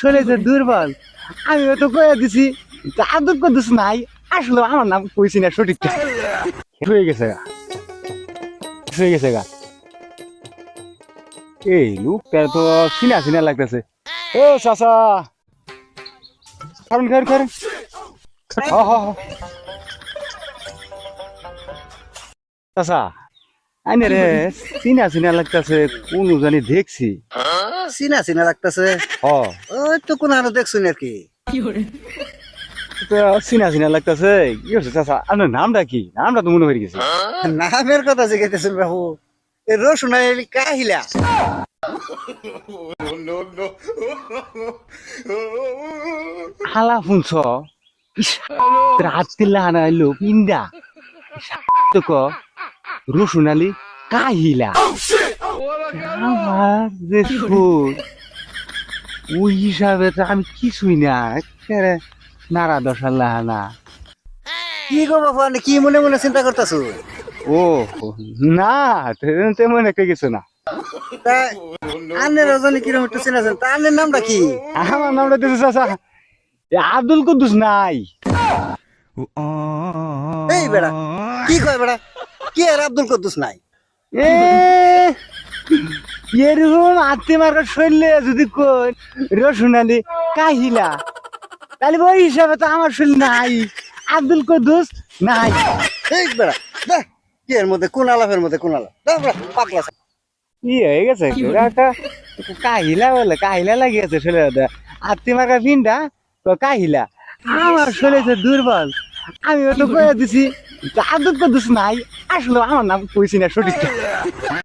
শরীরে দুর্বল আমিও তো কয়ে দিছি আদর করছিস নাই আসলে আমার নাম কইছি না সঠিকটা হয়ে গেছে গা হয়ে গেছে গা এই লোকটা তো চিনা চিনা লাগতেছে ও চাচা কারণ কারণ কারণ চাচা আইনে রে চিনা চিনা লাগতেছে কোন জানি দেখছি চিনা চিনা লাগতেছে ও ওই তো কোন আরো দেখছো নাকি চিনা চিনা লাগতেছে কি হচ্ছে চাচা আপনার নামটা কি নামটা তো মনে হয়ে গেছে নামের কথা জিজ্ঞাসেন বাবু এই রসুন কাহিলা হালা শুনছ রাত তিল্লা আনাইলো পিন্দা তো ক রসুনালি কাহিলা আমার যে সুর ওই হিসাবে তো আমি কিছুই না একেবারে নাড়া দশার লাহানা কি গো বাবু আপনি কি মনে মনে চিন্তা করতেছো ও না তেমন একটা কিছু না তা আন্নের রজনী কিরম একটু চিনাছেন তা আন্নের নামটা কি আমার নামটা দিচ্ছে চাচা আব্দুল কুদ্দুস নাই এই বেড়া কি কয় বেড়া কি আর আব্দুল কুদ্দুস নাই এ এরকম আত্মীয় মার্কার শরীরে যদি কই রসুনালি কাহিলা তাহলে ওই হিসাবে তো আমার শরীর নাই আব্দুল কুদ্দুস নাই এই বেড়া দেখ কি এর মধ্যে কোন আলাপের মধ্যে কোন আলাপ দেখ বেড়া পাগলা কি হয়ে গেছে একটা কাহিলা বলে কাহিলা লাগিয়েছে শরীরে আত্মীয় মার্কার পিন্ডা তো কাহিলা আমার শরীরে দুর্বল আমিও তো কয়ে দিছি আব্দুল কুদ্দুস নাই আসলে আমার নাম কইছি না সঠিকটা